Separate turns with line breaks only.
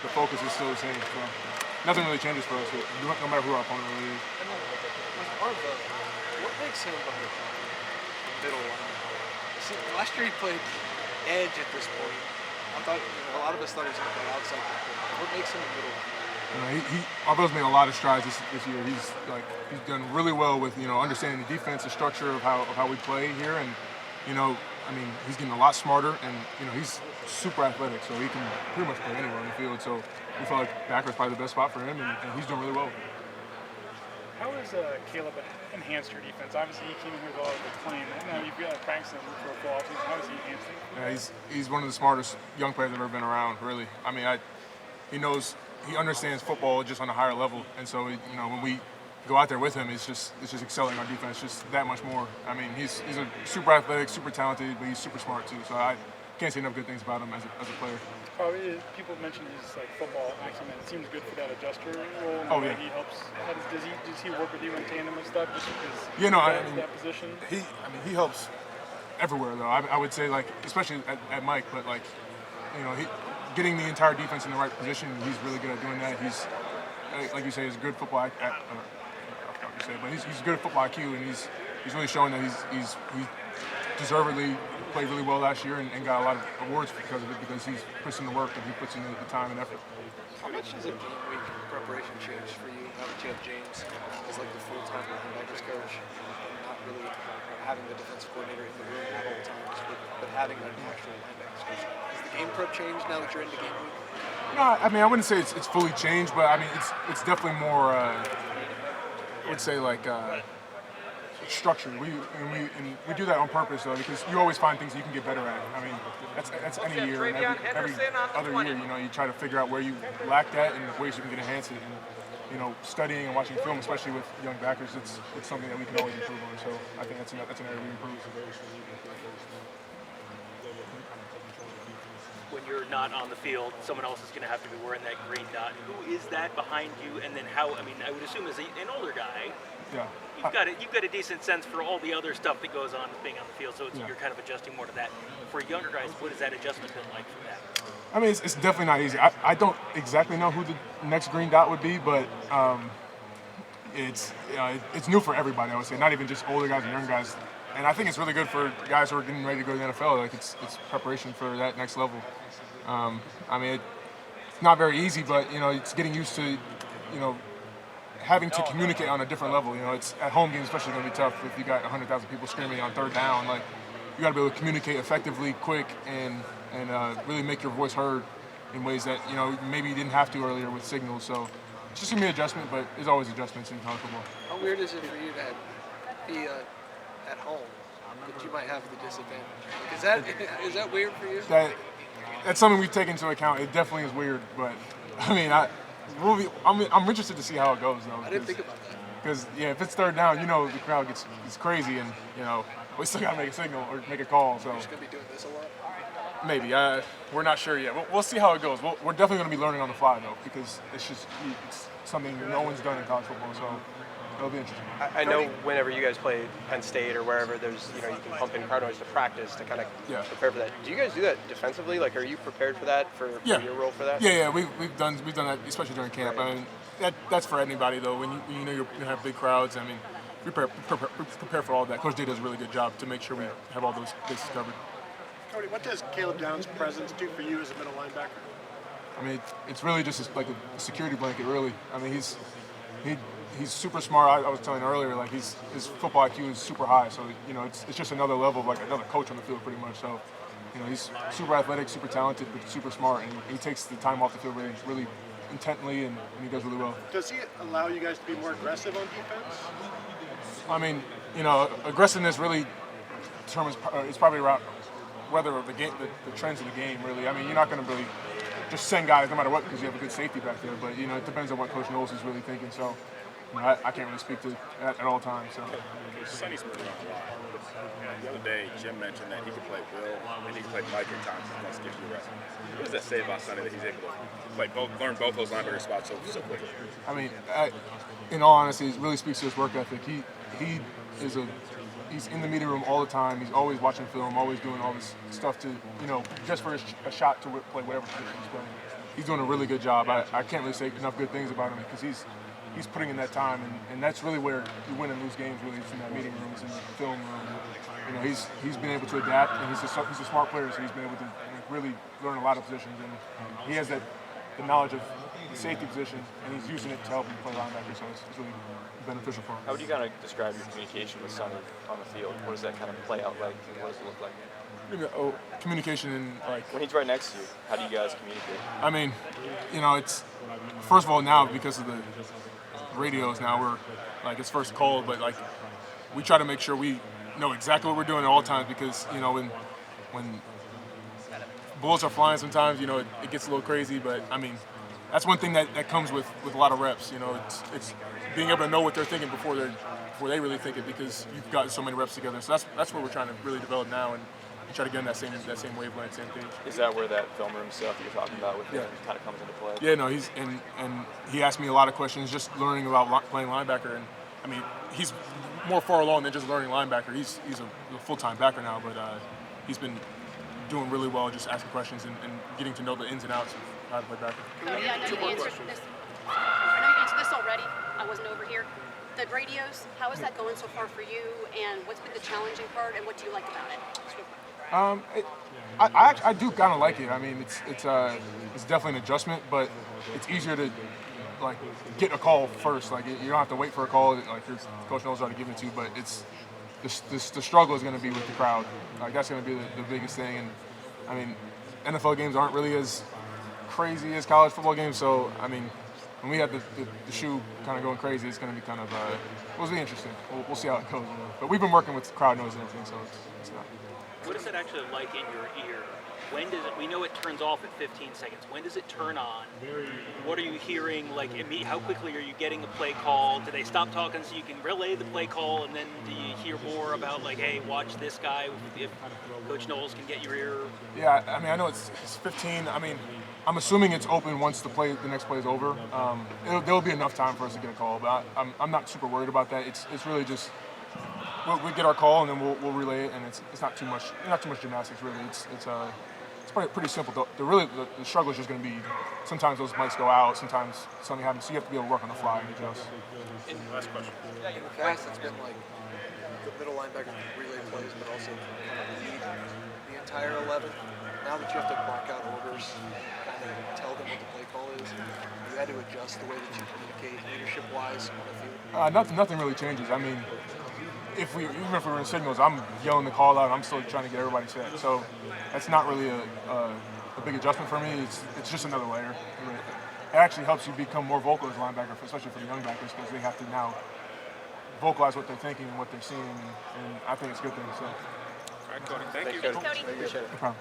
the focus is still the same. So nothing really changes for us, no matter who our opponent really is.
And then with Arvo, what makes him a middle linebacker? See, last year he played edge at this point. I thought a lot of us thought he was going to play outside. What makes him a middle linebacker?
Arvo's made a lot of strides this year. He's done really well with understanding the defense, the structure of how we play here, and he's getting a lot smarter, and he's super athletic, so he can pretty much play anywhere on the field. So we feel like Akron's probably the best spot for him, and he's doing really well.
How has Caleb enhanced your defense? Obviously, he came in with all the claim. Now you've got practicing for a full offseason. How has he enhanced it?
Yeah, he's one of the smartest young players I've ever been around. Really, he understands football just on a higher level, and so when we go out there with him, it's just excelling our defense just that much more. I mean, he's a super athletic, super talented, but he's super smart too. So I can't say enough good things about him as a player.
People mention his football acumen. It seems good for that adjuster role.
Oh yeah.
He helps. Does he work with you in tandem and stuff? Just because that position.
He helps everywhere though. I would say especially at Mike, but getting the entire defense in the right position. He's really good at doing that. He's like you say, he's good football. He's good at football IQ, and he's really showing that he deservedly played really well last year and got a lot of awards because of it, because he's puts in the work and he puts in the time and effort.
How much does a game week preparation change for you now that you have James as the full-time linebackers coach, and not really having the defensive coordinator in the room at all times, but having an actual linebackers coach? Has the game prep changed now that you're into game week?
No, I wouldn't say it's fully changed, but it's definitely more. I would say structured. We do that on purpose though, because you always find things that you can get better at. I mean, that's any year, and every other year, you try to figure out where you lacked at and ways you can enhance it. And studying and watching film, especially with young backers, it's something that we can always improve on. So I think that's an area we improve.
When you're not on the field, someone else is going to have to be wearing that green dot. Who is that behind you? And then how? I mean, I would assume as an older guy,
yeah,
you've got a decent sense for all the other stuff that goes on with being on the field. So you're kind of adjusting more to that. For younger guys, what has that adjustment been like for that?
I mean, it's definitely not easy. I don't exactly know who the next green dot would be, but it's new for everybody. I would say, not even just older guys and young guys. And I think it's really good for guys who are getting ready to go to the NFL. It's preparation for that next level. It's not very easy, but it's getting used to having to communicate on a different level. It's at home games especially going to be tough if you got 100,000 people screaming on third down. You got to be able to communicate effectively, quick, and really make your voice heard in ways that maybe you didn't have to earlier with signals. So it's just gonna be an adjustment, but there's always adjustments in college football.
How weird is it for you to be at home, but you might have the disadvantage? Is that weird for you?
That's something we take into account. It definitely is weird, but I'm interested to see how it goes though.
I didn't think about that.
Because if it's third down, the crowd gets crazy, and we still gotta make a signal or make a call. So
you're just gonna be doing this a lot.
Maybe. We're not sure yet. We'll see how it goes. We're definitely going to be learning on the fly, though, because it's something no one's done in college football, so it'll be interesting.
I know whenever you guys play Penn State or wherever, there's you can pump in crowd noise to practice to kind of prepare for that. Do you guys do that defensively? Are you prepared for that, for your role for that?
Yeah. We've done that, especially during camp.
Right.
I mean, that's for anybody, though. When you know you're going to have big crowds, I mean, we prepare for all that. Coach D does a really good job to make sure we have all those bases covered.
Cody, what does Caleb Downs' presence do for you as a middle linebacker?
I mean, it's really just like a security blanket, really. I mean, he's super smart. I was telling you earlier, his football IQ is super high. So it's just another level of another coach on the field, pretty much. So he's super athletic, super talented, but super smart, and he takes the time off the field really intently, and he does really well.
Does he allow you guys to be more aggressive on defense?
I mean, aggressiveness really determines. It's probably around whether the trends of the game, really. I mean, you're not going to really just send guys no matter what because you have a good safety back there. But it depends on what Coach Knowles is really thinking. So I can't really speak to that at all times. So.
Sonny's moving on a lot. The other day, Jim mentioned that he could play Will and he could play Mike at times if he wants to give you a rest. What does that say about Sonny that he's able to learn both those linebacker spots so quickly?
I mean, in all honesty, it really speaks to his work ethic. He's in the meeting room all the time. He's always watching film, always doing all this stuff to, just for a shot to play whatever position he's playing. he's doing a really good job. I can't really say enough good things about him because he's putting in that time, and that's really where you win and lose games. Really, it's in that meeting room, it's in the film room. You know, he's been able to adapt, and he's a smart player, so he's been able to really learn a lot of positions, and he has the knowledge of the safety position, and he's using it to help him play linebacker. So it's really beneficial for him.
How would you kind of describe your communication with Sonny on the field? What does that kind of play out like, and what does it look like?
Communication and like
when he's right next to you, how do you guys communicate?
I mean, you know, it's first of all now because of the radios now we're like it's first call, but like we try to make sure we know exactly what we're doing at all times because you know when bullets are flying sometimes you know it gets a little crazy, but I mean that's one thing that comes with a lot of reps. You know, it's being able to know what they're thinking before they really think it because you've got so many reps together. So that's what we're trying to really develop now and try to get on that same wavelength, same page.
Is that where that film room stuff you're talking about with him kind of comes into play?
Yeah, no, he's and he asked me a lot of questions just learning about playing linebacker, and I mean he's more far along than just learning linebacker. He's a full-time backer now, but he's been doing really well just asking questions and getting to know the ins and outs of how to play backer.
Cody, I know you answered this. I know you answered this already. I wasn't over here. The radios, how is that going so far for you, and what's been the challenging part, and what do you like about it?
I do kind of like it. I mean, it's definitely an adjustment, but it's easier to like get a call first. Like you don't have to wait for a call. Like your coach knows how to give it to you, but it's the struggle is going to be with the crowd. Like that's going to be the biggest thing. And I mean, NFL games aren't really as crazy as college football games. So I mean, when we have the shoe kind of going crazy, it's going to be kind of it'll be interesting. We'll see how it goes. But we've been working with crowd noise and everything, so it's not.
What is it actually like in your ear? When does it? We know it turns off at 15 seconds. When does it turn on? What are you hearing? Like, how quickly are you getting a play call? Do they stop talking so you can relay the play call, and then do you hear more about like, hey, watch this guy? If Coach Knowles can get your ear.
Yeah, I mean, I know it's 15. I mean, I'm assuming it's open once the next play is over. There'll be enough time for us to get a call, but I'm not super worried about that. It's really just. We get our call and then we'll relay it, and it's not too much gymnastics really. It's pretty simple. The struggle is just going to be sometimes those mics go out, sometimes something happens, so you have to be able to work on the fly and adjust.
Last question.
In the past, it's been like the middle linebacker relay plays, but also lead the entire 11. Now that you have to mark out orders, kind of tell them what the play call is, you had to adjust the way that you communicate leadership-wise on the field.
Nothing really changes. I mean. Even if we were in signals, I'm yelling the call out. I'm still trying to get everybody set. So that's not really a big adjustment for me. It's just another layer. It actually helps you become more vocal as a linebacker, especially for the young backers, because they have to now vocalize what they're thinking and what they're seeing, and I think it's a good thing. So.
All right, Cody. Thank you.
Thanks, Cody.
Appreciate it.
No problem.